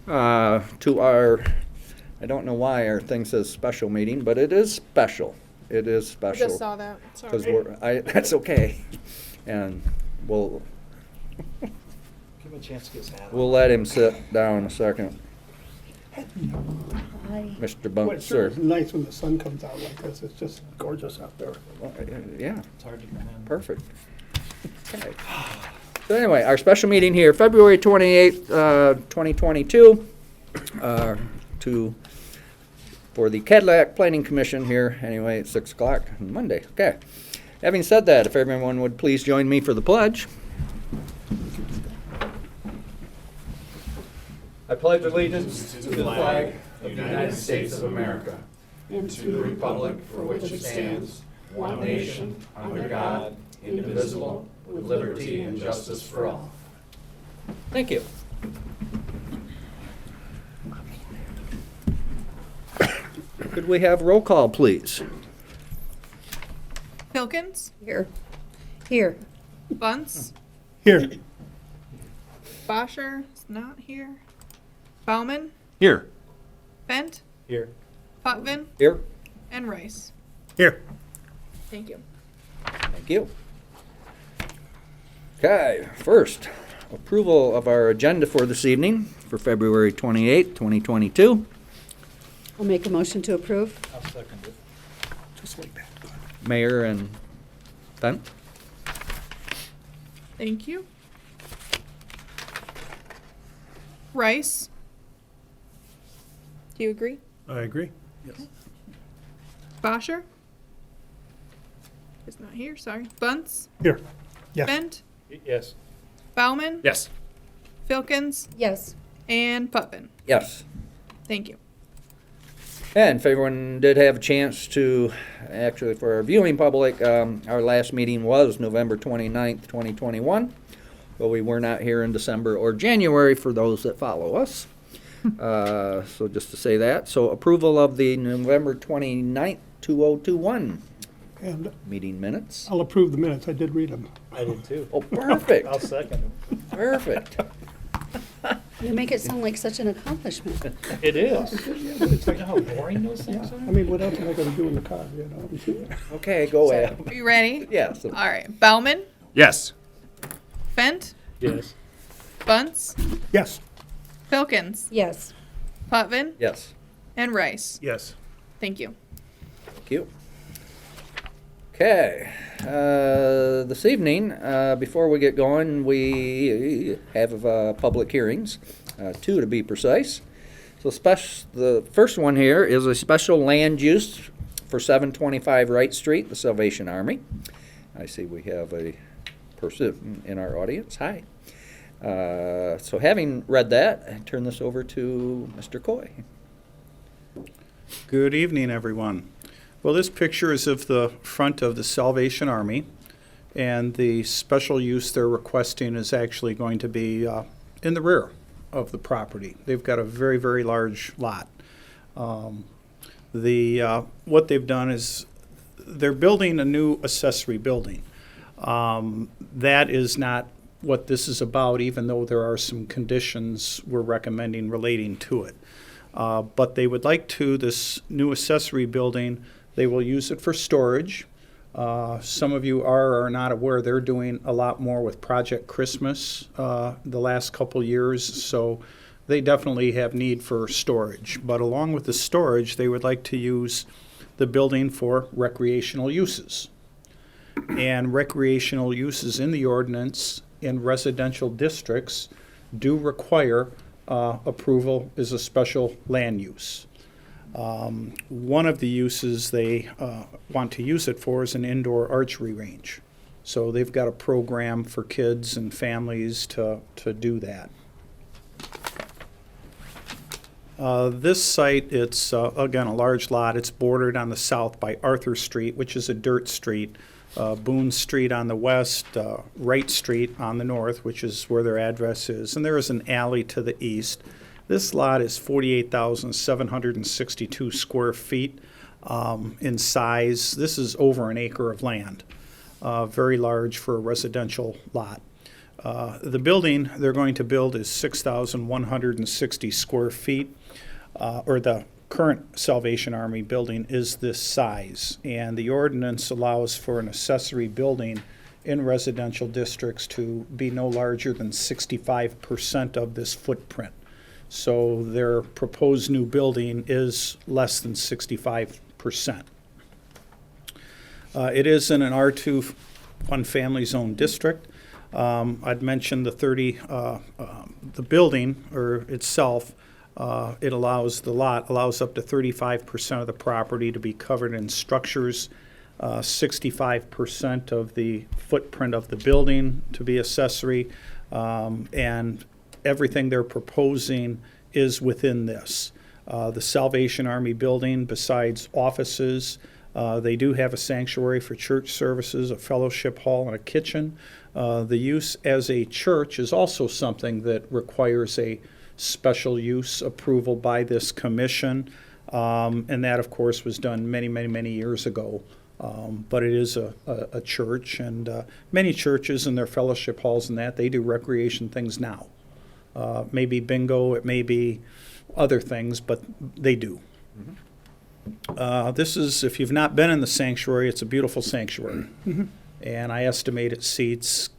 to our, I don't know why our thing says special meeting, but it is special. It is I special. just saw that. Because Sorry. that's okay. And we'll Give him a chance to get his hat on. we'll let him sit down a second. Mr. Well, Bunk, it sure sir. is nice when the sun comes out like this. It's just gorgeous out there. Yeah, It's hard to come in. perfect. Okay. So anyway, our special meeting here, February 28th, 2022, for the Cadillac Planning Commission here, anyway, at 6 o'clock on Monday. Okay. Having said that, if everyone would please join me for the pledge. I pledge allegiance to the flag of the United States of America and to the republic for which it stands, one nation, under God, indivisible, with liberty and justice for all. Thank you. Could we have roll call, please? Pilkins, Here. Here. Bunce, Here, Bosher is not here. Bauman, Here. Bent, Here. Potvin, Here. and Rice. here. Thank you. Thank you. Okay, first, approval of our agenda for this evening for February 28th, 2022. I'll make a motion to approve. I'll second it. Just like that. Mayor and Ben? Thank you. Rice. Do you agree? I agree. Yes. Bosher is not here. Sorry. Bunce, Here. Yes. Bent, Yes. Bauman, Yes. Filkins, Yes. and Putvin. Yes. Thank you. And if everyone did have a chance to, actually for our viewing public, our last meeting was November 29th, 2021. But we were not here in December or January for those that follow us. So just to say that. So approval of the November 29th, 2021 And meeting minutes. I'll approve the minutes. I did read them. I did too. Oh, perfect, I'll second it. perfect. You make it sound like such an accomplishment. It is. It's like how boring those things I are. mean, what else am I gonna do in the car, you know? Okay, go ahead. Are you ready? Yes. All right. Bauman, Yes. Fent, Yes. Bunce, Yes. Filkins, Yes. Putvin, Yes, and Rice. Yes. Thank you. thank you. Okay, this evening, before we get going, we have public hearings, two to be precise. So the first one here is a special land use for 725 Wright Street, the Salvation Army. I see we have a person in our audience. Hi. So having read that, I turn this over to Mr. Coy. Good evening, everyone. Well, this picture is of the front of the Salvation Army, and the special use they're requesting is actually going to be in the rear of the property. They've got a very, very large lot. What they've done is they're building a new accessory building. That is not what this is about, even though there are some conditions we're recommending relating to it. But they would like to, this new accessory building, they will use it for storage. Some of you are or are not aware, they're doing a lot more with Project Christmas the last couple years, so they definitely have need for storage. But along with the storage, they would like to use the building for recreational uses. And recreational uses in the ordinance in residential districts do require approval as a special land use. One of the uses they want to use it for is an indoor archery range. So they've got a program for kids and families to do that. This site, it's again a large lot. It's bordered on the south by Arthur Street, which is a dirt street, Boone Street on the west, Wright Street on the north, which is where their address is, and there is an alley to the east. This lot is 48,762 square feet in size. This is over an acre of land, very large for a residential lot. The building they're going to build is 6,160 square feet, or the current Salvation Army building is this size. And the ordinance allows for an accessory building in residential districts to be no larger than 65% of this footprint. So their proposed new building is less than 65%. It is in an R2 one-family zone district. I'd mentioned the building or itself, the lot allows up to 35% of the property to be covered in structures, 65% of the footprint of the building to be accessory, and everything they're proposing is within this. The Salvation Army building, besides offices, they do have a sanctuary for church services, a fellowship hall, and a kitchen. The use as a church is also something that requires a special use approval by this commission, and that, of course, was done many, many, many years ago. But it is a church, and many churches and their fellowship halls and that, they do recreation things now. Maybe bingo, it may be other things, but they do. This is, if you've not been in the sanctuary, it's a beautiful sanctuary. And I estimate it seats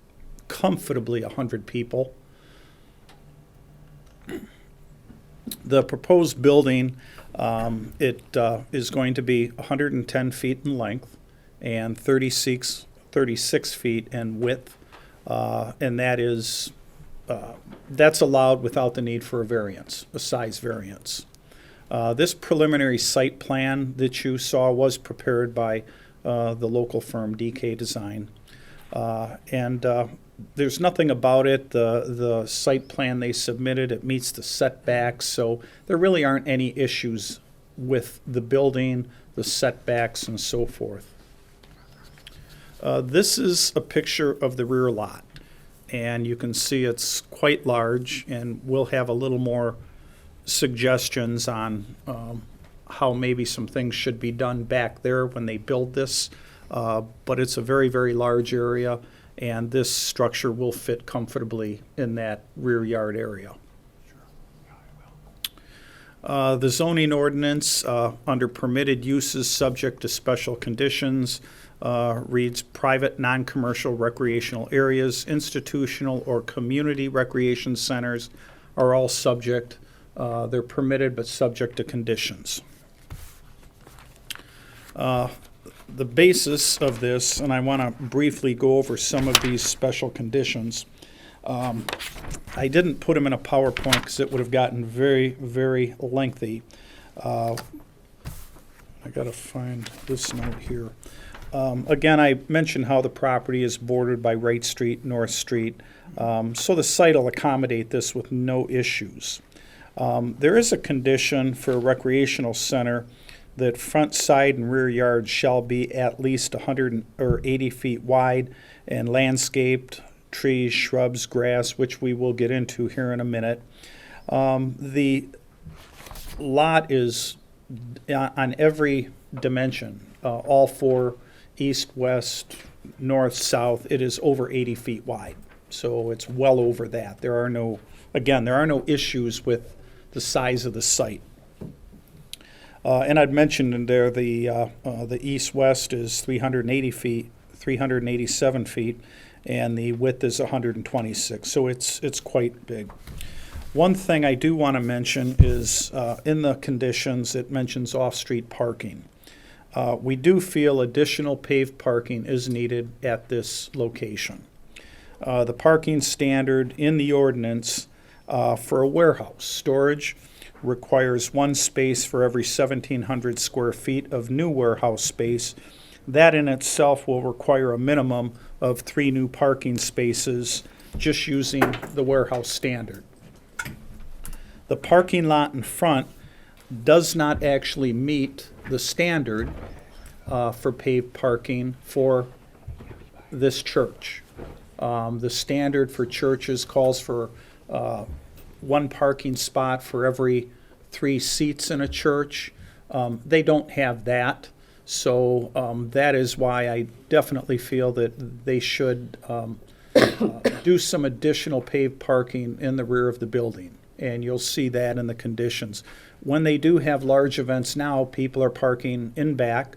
comfortably 100 people. The proposed building, it is going to be 110 feet in length and 36 feet in width, and that's allowed without the need for a size variance. This preliminary site plan that you saw was prepared by the local firm DK Design, and there's nothing about it. The site plan they submitted, it meets the setbacks, so there really aren't any issues with the building, the setbacks, and so forth. This is a picture of the rear lot, and you can see it's quite large, and we'll have a little more suggestions on how maybe some things should be done back there when they build this, but it's a very, very large area, and this structure will fit comfortably in that rear yard area. The zoning ordinance under permitted uses subject to special conditions reads private non-commercial recreational areas, institutional or community recreation centers are all subject. They're permitted but subject to conditions. The basis of this, and I want to briefly go over some of these special conditions. I didn't put them in a PowerPoint because it would have gotten very, very lengthy. I got to find this note here. Again, I mentioned how the property is bordered by Wright Street, North Street, so the site will accommodate this with no issues. There is a condition for a recreational center that front, side, and rear yards shall be at least 180 feet wide and landscaped, trees, shrubs, grass, which we will get into here in a minute. The lot is on every dimension, all four, east, west, north, south, it is over 80 feet wide. So it's well over that. There are no issues with the size of the site. And I'd mentioned in there the east-west is 380 feet, 387 feet, and the width is 126. So it's quite big. One thing I do want to mention is in the conditions it mentions off-street parking. We do feel additional paved parking is needed at this location. The parking standard in the ordinance for a warehouse storage requires one space for every 1,700 square feet of new warehouse space. That in itself will require a minimum of 3 new parking spaces just using the warehouse standard. The parking lot in front does not actually meet the standard for paved parking for this church. The standard for churches calls for 1 parking spot for every 3 seats in a church. They don't have that, so that is why I definitely feel that they should do some additional paved parking in the rear of the building, and you'll see that in the conditions. When they do have large events now, people are parking in back,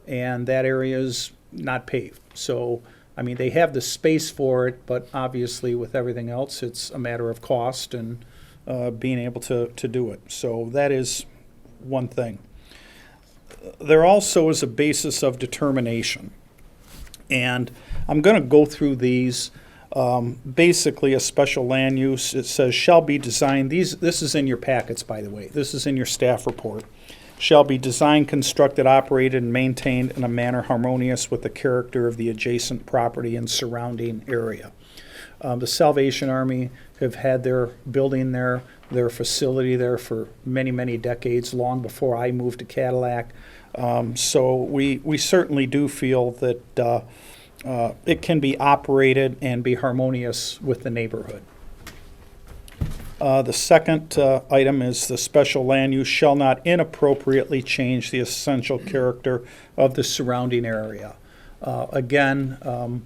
and that area is not paved. So, I mean, they have the space for it, but obviously with everything else, it's a matter of cost and being able to do it. So that is one thing. There also is a basis of determination. And I'm going to go through these. Basically, a special land use, it says, shall be designed, this is in your packets, by the way. This is in your staff report. Shall be designed, constructed, operated, and maintained in a manner harmonious with the character of the adjacent property and surrounding area. The Salvation Army have had their building there, their facility there for many, many decades, long before I moved to Cadillac. So we certainly do feel that it can be operated and be harmonious with the neighborhood. The second item is the special land use shall not inappropriately change the essential character of the surrounding area. Again,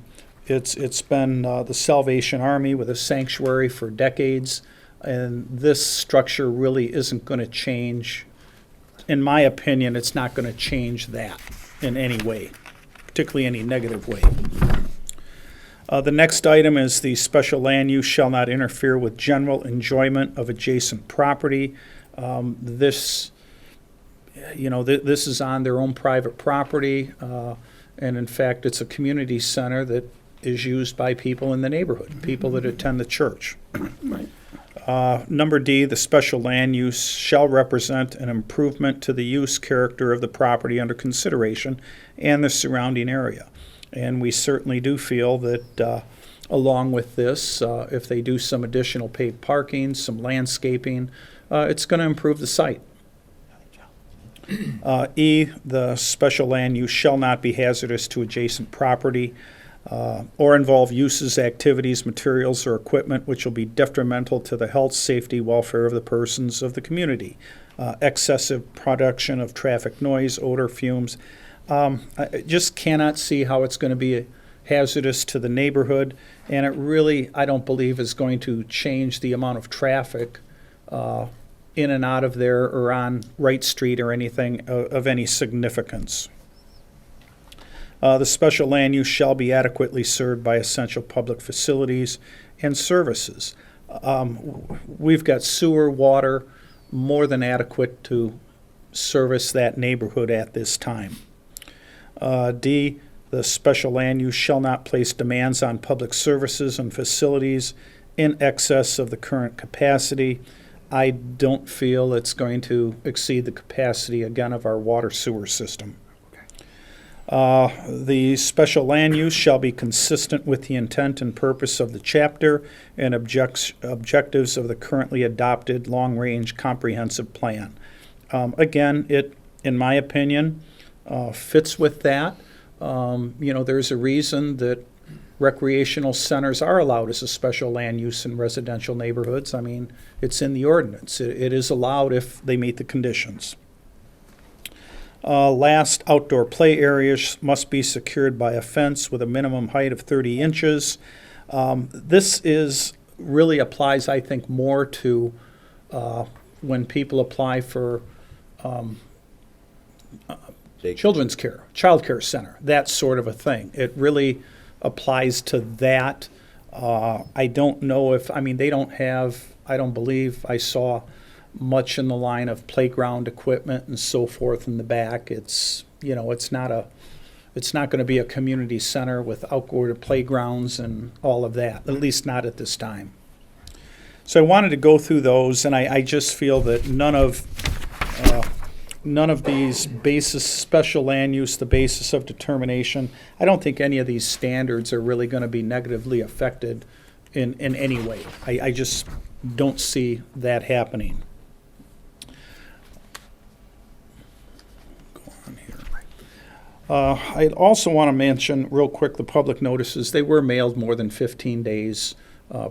it's been the Salvation Army with a sanctuary for decades, and this structure really isn't going to change. In my opinion, it's not going to change that in any way, particularly any negative way. The next item is the special land use shall not interfere with general enjoyment of adjacent property. This is on their own private property, and in fact, it's a community center that is used by people in the neighborhood, people that attend the church. Number D, the special land use shall represent an improvement to the use character of the property under consideration and the surrounding area. And we certainly do feel that along with this, if they do some additional paved parking, some landscaping, it's going to improve the site. E, the special land use shall not be hazardous to adjacent property or involve uses, activities, materials, or equipment which will be detrimental to the health, safety, welfare of the persons of the community. Excessive production of traffic noise, odor, fumes. I just cannot see how it's going to be hazardous to the neighborhood, and it really, I don't believe, is going to change the amount of traffic in and out of there or on Wright Street or anything of any significance. The special land use shall be adequately served by essential public facilities and services. We've got sewer, water, more than adequate to service that neighborhood at this time. D, the special land use shall not place demands on public services and facilities in excess of the current capacity. I don't feel it's going to exceed the capacity, again, of our water sewer system. The special land use shall be consistent with the intent and purpose of the chapter and objectives of the currently adopted long-range comprehensive plan. Again, it, in my opinion, fits with that. There's a reason that recreational centers are allowed as a special land use in residential neighborhoods. I mean, it's in the ordinance. It is allowed if they meet the conditions. Last, outdoor play areas must be secured by a fence with a minimum height of 30 inches. This really applies, I think, more to when people apply for children's care, child care center, that sort of a thing. It really applies to that. I don't know if, they don't have, I don't believe I saw much in the line of playground equipment and so forth in the back. It's not going to be a community center with outdoor playgrounds and all of that, at least not at this time. So I wanted to go through those, and I just feel that none of these special land use, the basis of determination, I don't think any of these standards are really going to be negatively affected in any way. I just don't see that happening. I also want to mention real quick the public notices. They were mailed more than 15 days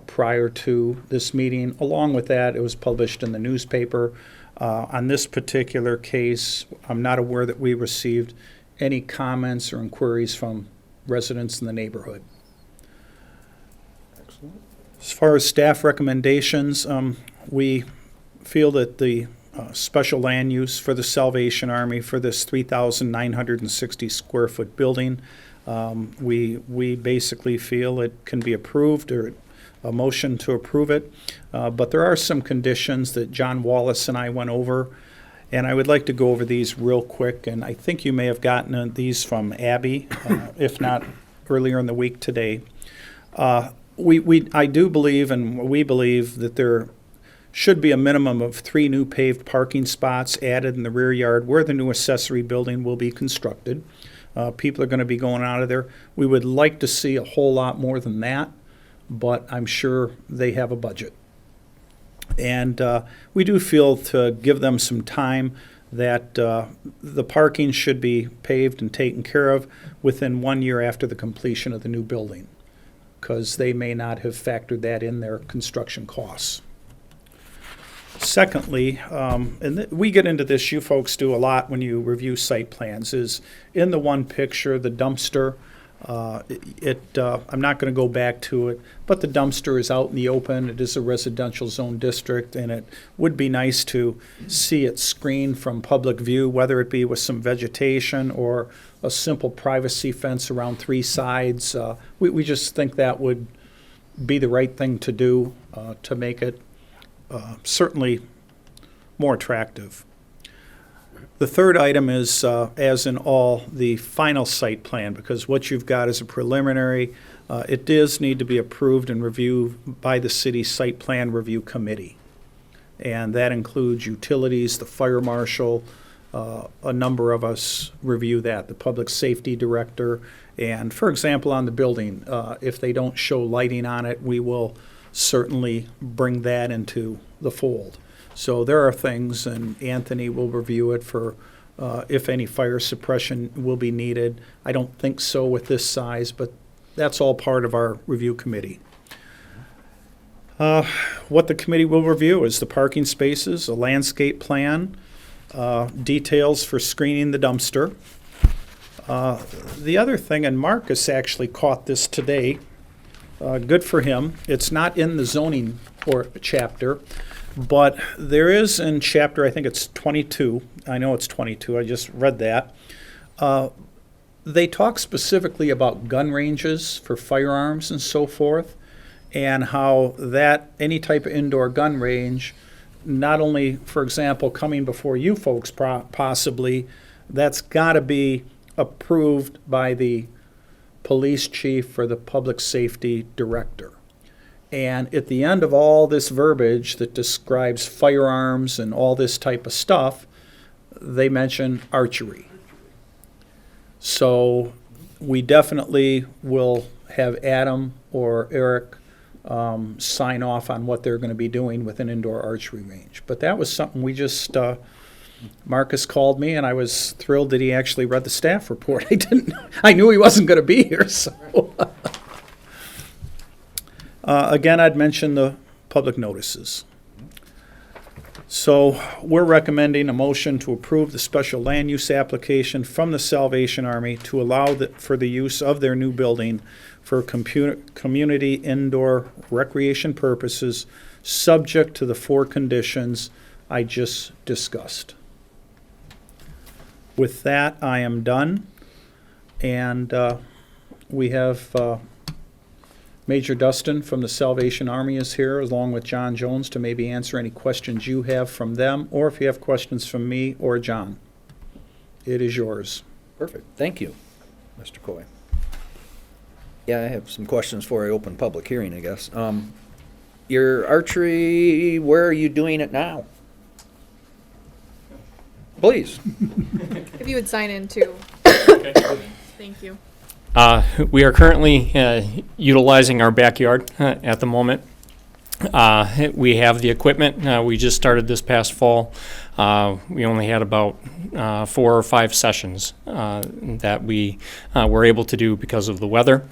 prior to this meeting. Along with that, it was published in the newspaper. On this particular case, I'm not aware that we received any comments or inquiries from residents in the neighborhood. Excellent. As far as staff recommendations, we feel that the special land use for the Salvation Army for this 3,960 square foot building, we basically feel it can be approved, or a motion to approve it. But there are some conditions that John Wallace and I went over, and I would like to go over these real quick. And I think you may have gotten these from Abby, if not earlier in the week today. I do believe, and we believe, that there should be a minimum of 3 new paved parking spots added in the rear yard where the new accessory building will be constructed. People are going to be going out of there. We would like to see a whole lot more than that, but I'm sure they have a budget. And we do feel to give them some time that the parking should be paved and taken care of within 1 year after the completion of the new building, because they may not have factored that in their construction costs. Secondly, we get into this, you folks do a lot when you review site plans, is in the one picture, the dumpster. I'm not going to go back to it, but the dumpster is out in the open. It is a residential zone district, and it would be nice to see it screened from public view, whether it be with some vegetation or a simple privacy fence around 3 sides. We just think that would be the right thing to do to make it certainly more attractive. The third item is, as in all, the final site plan, because what you've got is a preliminary. It does need to be approved and reviewed by the city site plan review committee. And that includes utilities, the fire marshal, a number of us review that, the public safety director. And for example, on the building, if they don't show lighting on it, we will certainly bring that into the fold. So there are things, and Anthony will review it for if any fire suppression will be needed. I don't think so with this size, but that's all part of our review committee. What the committee will review is the parking spaces, a landscape plan, details for screening the dumpster. The other thing, and Marcus actually caught this today, good for him. It's not in the zoning or chapter, but there is in chapter, I think it's 22. I know it's 22. I just read that. They talk specifically about gun ranges for firearms and so forth, and how that any type of indoor gun range, not only, for example, coming before you folks possibly, that's got to be approved by the police chief or the public safety director. And at the end of all this verbiage that describes firearms and all this type of stuff, they mention archery. So we definitely will have Adam or Eric sign off on what they're going to be doing with an indoor archery range. But that was something we just, Marcus called me, and I was thrilled that he actually read the staff report. I knew he wasn't going to be here, so. Again, I'd mention the public notices. So we're recommending a motion to approve the special land use application from the Salvation Army to allow for the use of their new building for community indoor recreation purposes, subject to the 4 conditions I just discussed. With that, I am done, and we have Major Dustin from the Salvation Army is here, along with John Jones, to maybe answer any questions you have from them, or if you have questions from me or John. It is yours. Perfect. Thank you, Mr. Coy. Yeah, I have some questions before I open public hearing, I guess. Your archery, where are you doing it now? Please. If you would sign in too. Thank you. We are currently utilizing our backyard at the moment. We have the equipment. We just started this past fall. We only had about 4 or 5 sessions that we were able to do because of the weather.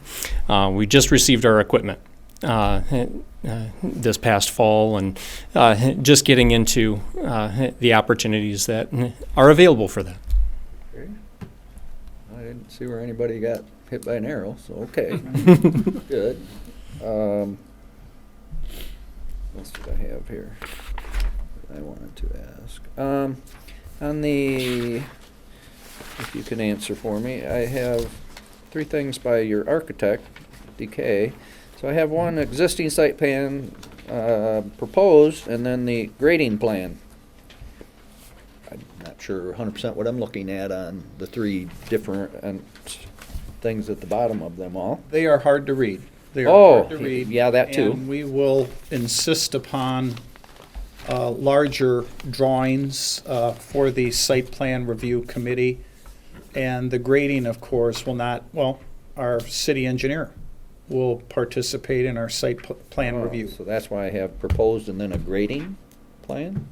We just received our equipment this past fall, and just getting into the opportunities that are available for that. Okay. I didn't see where anybody got hit by an arrow, so okay. Good. else did I have here? I wanted to ask. On the, if you can answer for me, I have 3 things by your architect, DK. So I have one existing site plan proposed, and then the grading plan. I'm not sure 100% what I'm looking at on the 3 different things at the bottom of them all. They are hard to read. They are Oh, hard to read. yeah, that too. And we will insist upon larger drawings for the site plan review committee. And the grading, of course, will not, well, our city engineer will participate in our site plan Oh, review. So that's why I have proposed and then a grading plan?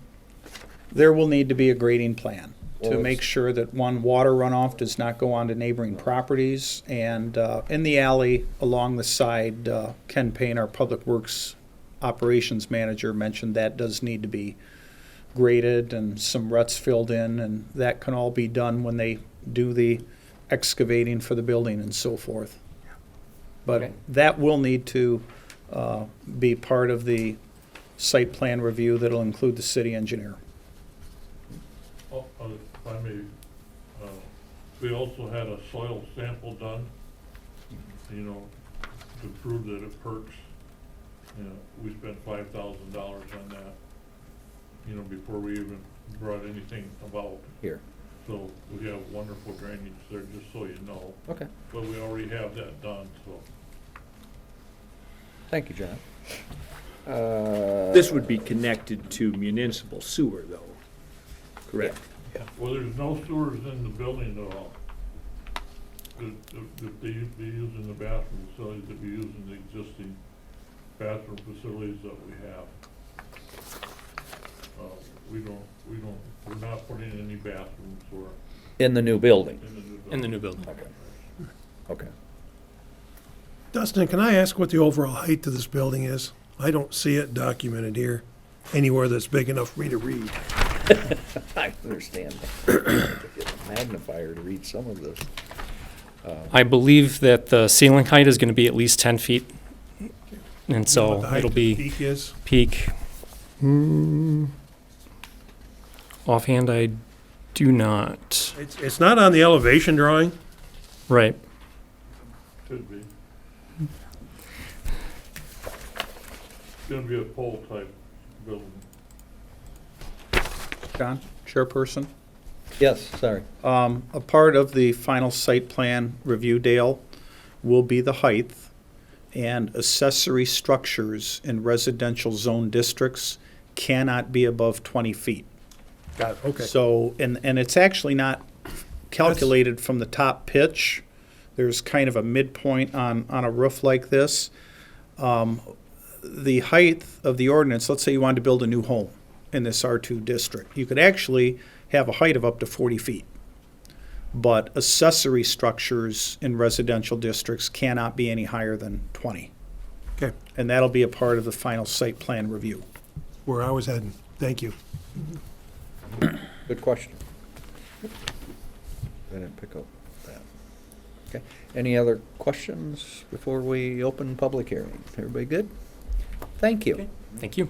There will need to be a grading plan Well, to it's- make sure that, one, water runoff does not go onto neighboring properties. And in the alley along the side, Ken Payne, our Public Works Operations Manager, mentioned that does need to be graded and some ruts filled in, and that can all be done when they do the excavating for the building and so forth. But Okay. that will need to be part of the site plan review that'll include the city engineer. Oh, if I may, we also had a soil sample done, you know, to prove that it perks. You know, we spent $5,000 on that, you know, before we even brought anything about. Here. So we have wonderful drainage there, just so you know, Okay. but we already have that done, so. Thank you, John. This would be connected to municipal sewer, though, correct? Well, there's no sewers in the building at all. If they be using the bathroom facilities, they'd be using the existing bathroom facilities that we have. We're not putting any bathrooms or In the new building? in the new building. In the new building. Okay. Dustin, can I ask what the overall height of this building is? I don't see it documented here anywhere that's big enough for me to read. I understand. Get a magnifier to read some of this. I believe that the ceiling height is going to be at least 10 feet. And What the so height it'll of the be Peak is? peak. Offhand, I do not. It's not on the elevation drawing. Right. Could be. It's gonna be a pole type building. John, Chairperson? Yes, sorry. A part of the final site plan review, Dale, will be the height, and accessory structures in residential zone districts cannot be above 20 feet. Got it, okay. So, and it's actually not calculated from the top pitch. There's kind of a midpoint on a roof like this. The height of the ordinance, let's say you wanted to build a new home in this R2 district, you could actually have a height of up to 40 feet. But accessory structures in residential districts cannot be any higher than 20. Okay, And that'll be a part of the final site plan review. where I was heading. Thank you. Good question. I didn't pick up that. Okay. Any other questions before we open public hearing? Everybody good? Thank you. Thank you.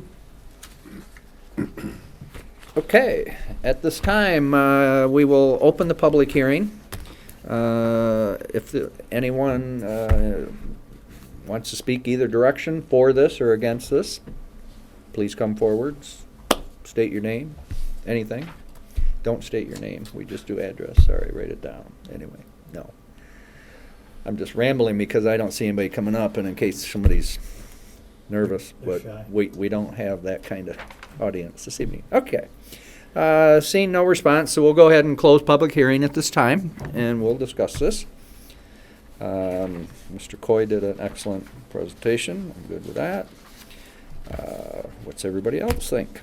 Okay, at this time, we will open the public hearing. If anyone wants to speak either direction for this or against this, please come forwards, state your name, anything. Don't state your name, we just do address, sorry, write it down, anyway, no. I'm just rambling because I don't see anybody coming up, and in case somebody's nervous, They're but shy. we don't have that kind of audience this evening. Okay. Seeing no response, so we'll go ahead and close public hearing at this time, and we'll discuss this. Mr. Coy did an excellent presentation. I'm good with that. What's everybody else think?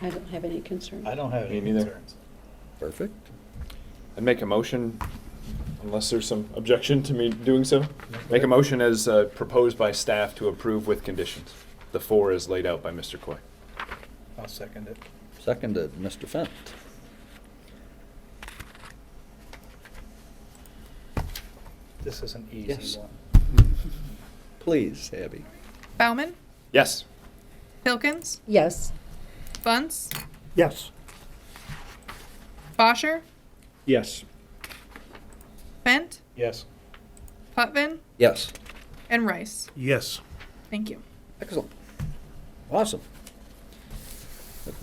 I don't have any concern. I don't have any Me neither. concerns. Perfect. I'd make a motion, unless there's some objection to me doing so. Make a motion as proposed by staff to approve with conditions. The 4 is laid out by Mr. Coy. I'll second it. Seconded, Mr. Fent. This is an Yes. easy one. Please, Abby. Bauman, Yes. Pilkins, Yes. Bunce, Yes. Bosher, Yes. Bent, Yes. Putvin, Yes. and Rice. Yes. Thank you. Excellent. Awesome.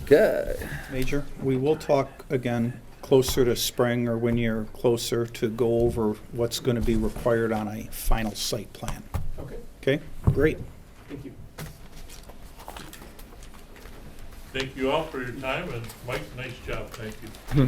Okay. Major, we will talk again closer to spring or when you're closer to go over what's going to be required on a final site plan. Okay. Okay, great. Thank you. Thank you all for your time, and Mike, nice job, thank you.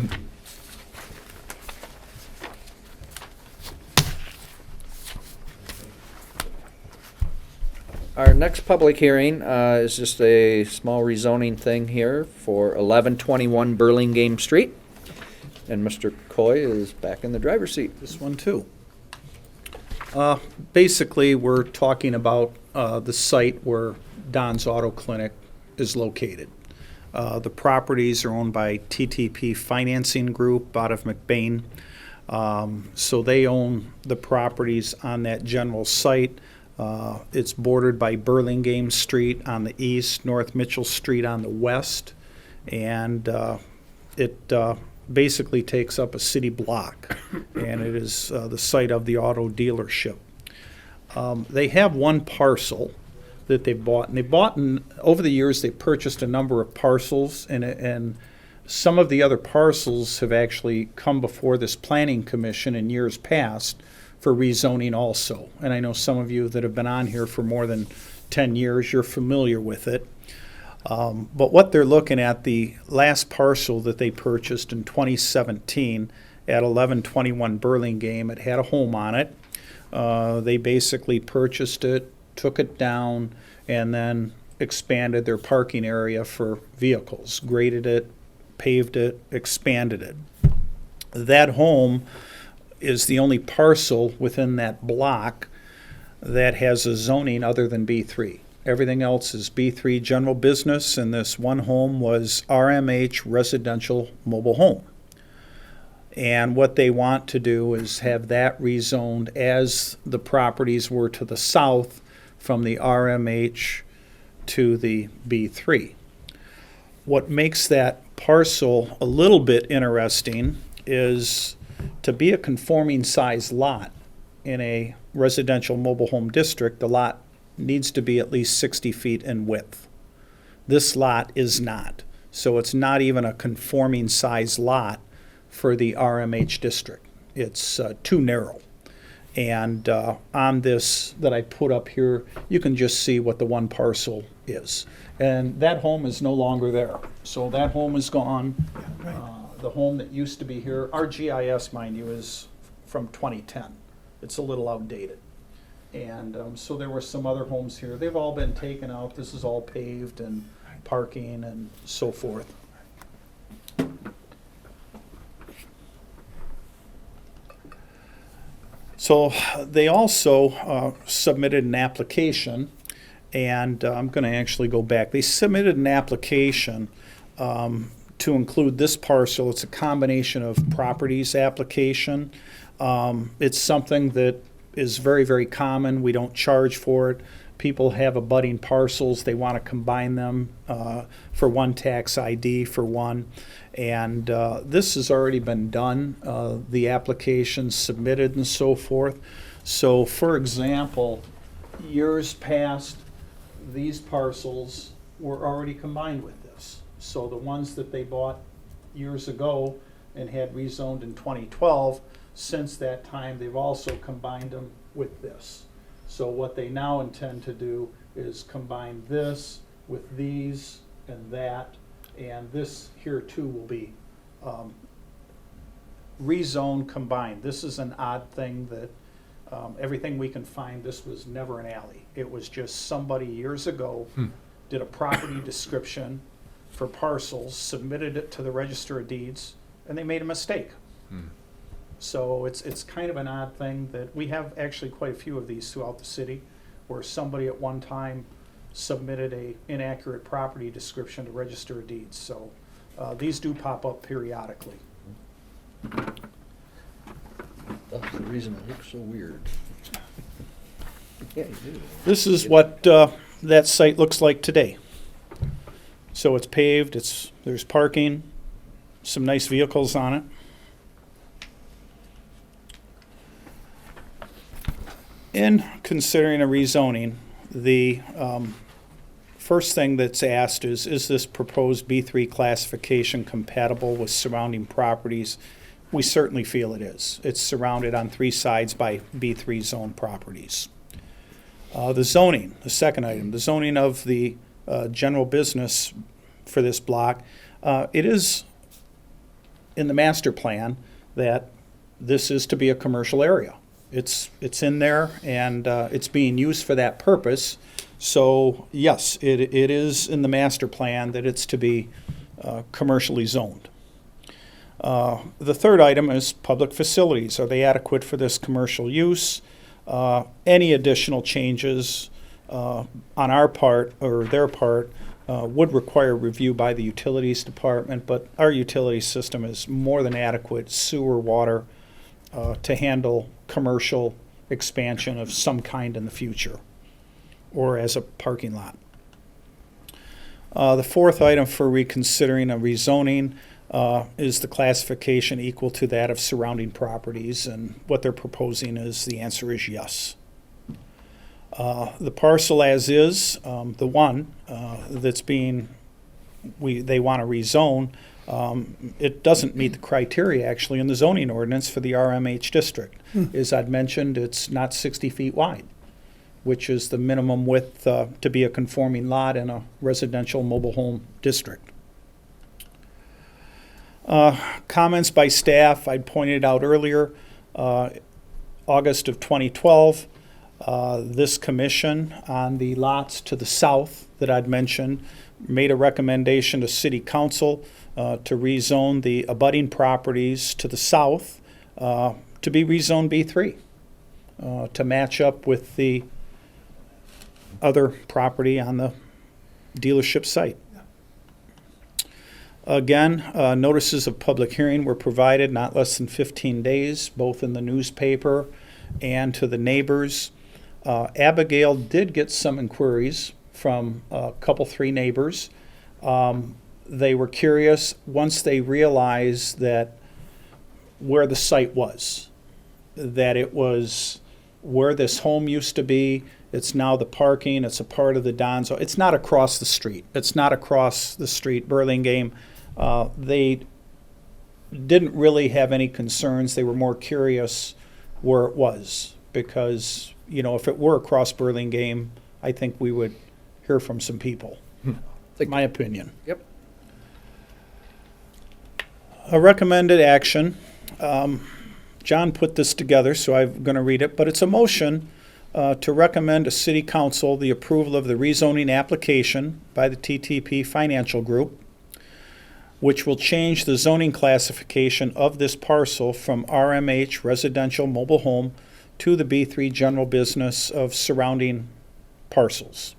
Our next public hearing is just a small rezoning thing here for 1121 Burlingame Street. And Mr. Coy is back in the driver's seat. This one too. Basically, we're talking about the site where Don's Auto Clinic is located. The properties are owned by TTP Financing Group out of McBain. So they own the properties on that general site. It's bordered by Burlingame Street on the east, North Mitchell Street on the west, and it basically takes up a city block, and it is the site of the auto dealership. They have one parcel that they bought, and over the years they purchased a number of parcels, and some of the other parcels have actually come before this planning commission in years past for rezoning also. And I know some of you that have been on here for more than 10 years, you're familiar with it. But what they're looking at, the last parcel that they purchased in 2017 at 1121 Burlingame, it had a home on it. They basically purchased it, took it down, and then expanded their parking area for vehicles, graded it, paved it, expanded it. That home is the only parcel within that block that has a zoning other than B3. Everything else is B3 general business, and this one home was RMH residential mobile home. And what they want to do is have that rezoned as the properties were to the south from the RMH to the B3. What makes that parcel a little bit interesting is to be a conforming size lot in a residential mobile home district, the lot needs to be at least 60 feet in width. This lot is not. So it's not even a conforming size lot for the RMH district. It's too narrow. And on this that I put up here, you can just see what the one parcel is. And that home is no longer there. So that home is gone. The home that used to be here, our GIS, mind you, is from 2010. It's a little outdated. And so there were some other homes here. They've all been taken out. This is all paved and parking and so forth. So they also submitted an application, and I'm going to actually go back. They submitted an application to include this parcel. It's a combination of properties application. It's something that is very, very common. We don't charge for it. People have abutting parcels. They want to combine them for one tax ID for one. And this has already been done. The application submitted and so forth. So, for example, years past, these parcels were already combined with this. So the ones that they bought years ago and had rezoned in 2012, since that time, they've also combined them with this. So what they now intend to do is combine this with these and that, and this here too will be rezoned combined. This is an odd thing that everything we can find, this was never an alley. It was just somebody years ago did a property description for parcels, submitted it to the Register of Deeds, and they made a mistake. So it's kind of an odd thing that we have actually quite a few of these throughout the city where somebody at one time submitted a inaccurate property description to Register of Deeds. So these do pop up periodically. That's the reason it looks so weird. Yeah, you do. This is what that site looks like today. So it's paved, there's parking, some nice vehicles on it. In considering a rezoning, the first thing that's asked is this proposed B3 classification compatible with surrounding properties? We certainly feel it is. It's surrounded on 3 sides by B3 zone properties. The zoning, the second item, the zoning of the general business for this block, it is in the master plan that this is to be a commercial area. It's in there, and it's being used for that purpose. So yes, it is in the master plan that it's to be commercially zoned. The third item is public facilities. Are they adequate for this commercial use? Any additional changes on our part or their part would require review by the utilities department, but our utility system is more than adequate sewer, water, to handle commercial expansion of some kind in the future or as a parking lot. The fourth item for reconsidering a rezoning is the classification equal to that of surrounding properties, and what they're proposing is the answer is yes. The parcel as is, the one that's being, they want to rezone, it doesn't meet the criteria actually in the zoning ordinance for the RMH district. As I'd mentioned, it's not 60 feet wide, which is the minimum width to be a conforming lot in a residential mobile home district. Comments by staff, I pointed out earlier, August of 2012, this commission on the lots to the south that I'd mentioned made a recommendation to City Council to rezone the abutting properties to the south to be rezoned B3 to match up with the other property on the dealership site. Again, notices of public hearing were provided not less than 15 days, both in the newspaper and to the neighbors. Abigail did get some inquiries from a couple, 3 neighbors. They were curious once they realized that where the site was, that it was where this home used to be. It's now the parking. It's a part of the Donzo. It's not across the street. It's not across the street, Burlingame. They didn't really have any concerns. They were more curious where it was because, you know, if it were across Burlingame, I think we would hear from some people. My opinion. Yep. A recommended action. John put this together, so I'm going to read it, but it's a motion to recommend to City Council the approval of the rezoning application by the TTP Financial Group, which will change the zoning classification of this parcel from RMH Residential Mobile Home to the B3 General Business of surrounding parcels.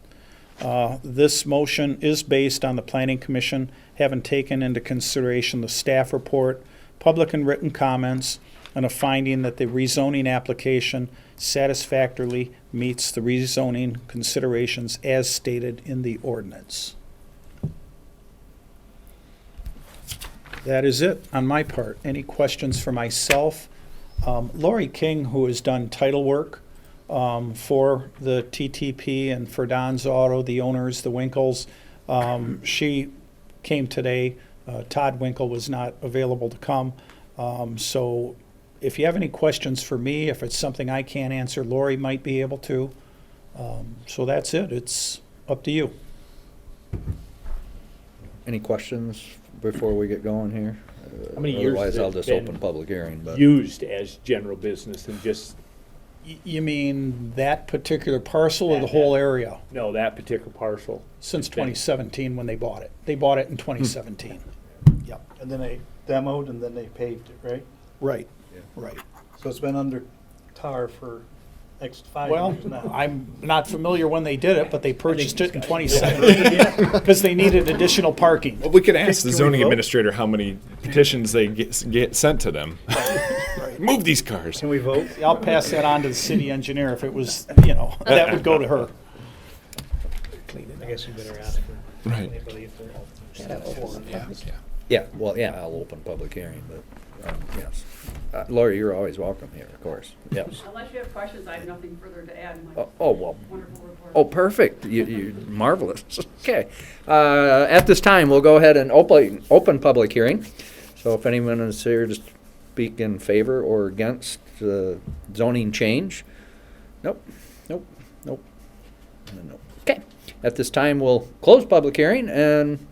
This motion is based on the Planning Commission having taken into consideration the staff report, public and written comments, and a finding that the rezoning application satisfactorily meets the rezoning considerations as stated in the ordinance. That is it on my part. Any questions for myself? Lori King, who has done title work for the TTP and for Don's Auto, the owners, the Winkles, she came today. Todd Winkle was not available to come. So if you have any questions for me, if it's something I can't answer, Lori might be able to. So that's it. It's up to you. Any questions before we get going here? How many years Otherwise, has I'll it just been open public hearing, but. used as general business and just, You mean that particular parcel or the whole area? no, that particular parcel? Since 2017 when they bought it. They bought it in 2017. Yep. And then they demoed and then they paved it, right? Right, right. So it's been under tar for next 5 Well, years now. I'm not familiar when they did it, but they purchased it in 2017 because they needed additional parking. Well, we could ask the Can we zoning vote? administrator how many petitions they get sent to them. Move these cars. Can we vote? I'll pass that on to the city engineer if it was, you know, that would go to her. I guess you better ask for Right. anybody if they're. Gotta open the public. Yeah, well, yeah, I'll open public hearing, but, yes. Lori, you're always welcome here, of course, yes. Unless you have questions, I have nothing further to add. My Well, wonderful report. oh, perfect, you marvelous, okay. At this time, we'll go ahead and open public hearing. So if anyone is here to speak in favor or against zoning change, nope. Okay, at this time, we'll close public hearing and,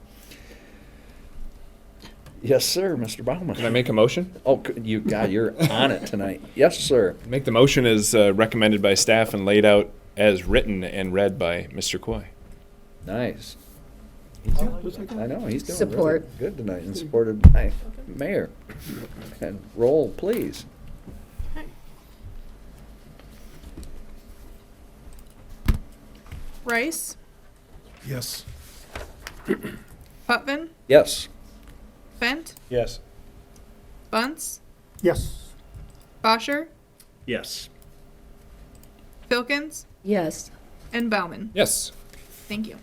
yes, sir, Mr. Baumann. Can I make a motion? Oh, you're on it tonight. Yes, sir. Make the motion as recommended by staff and laid out as written and read by Mr. Coy. Nice. I know, he's doing really Support. good tonight and supported by Mayor. And roll, please. Rice, Yes. Putvin, Yes. Fent, Yes. Bunce, Yes. Bosher, Yes. Filkins, Yes. and Bauman. Yes. Thank you.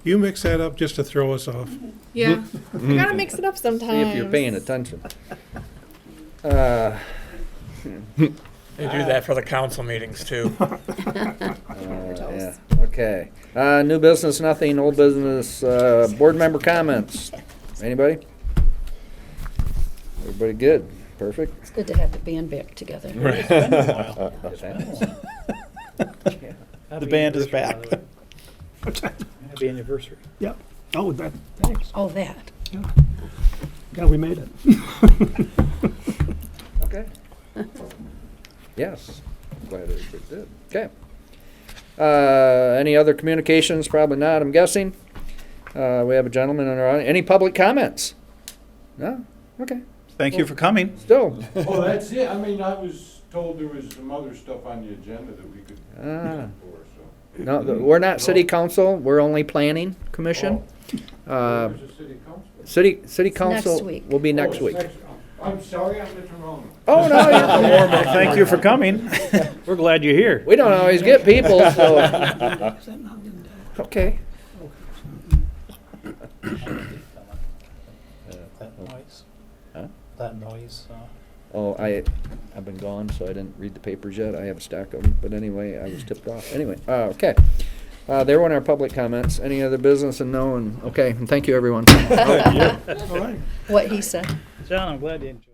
You mix that up just to throw us off. Yeah, I gotta mix it up sometimes. See if you're paying attention. They do that for the council meetings too. Yeah, okay. New business, nothing, old business, board member comments. Anybody? Everybody good? Perfect? It's good to have the band back together. The band is back. Happy anniversary. Yep. Oh, that, thanks. Oh, that. Yeah, we made it. Okay. Yes, glad everybody did. Okay. Any other communications? Probably not, I'm guessing. We have a gentleman in our audience. Any public comments? No? Okay. Thank you for coming. Still. Oh, that's it. I mean, I was told there was some other stuff on the agenda that we could Ah. for, so. No, we're not city council, we're only planning commission. There's a city council. City council next week. will be next Oh, week. it's I'm sorry, I'm Mr. Roman. Oh, no, you're- Thank you for coming. We're glad you're here. we don't always get people, so. Okay. That noise. Huh? That noise. Oh, I've been gone, so I didn't read the papers yet. I have a stack of them, but anyway, I was tipped off. Anyway, okay. There went our public comments. Any other business and no, and, okay, and thank you, everyone. All right. What he said. John, I'm glad you enjoyed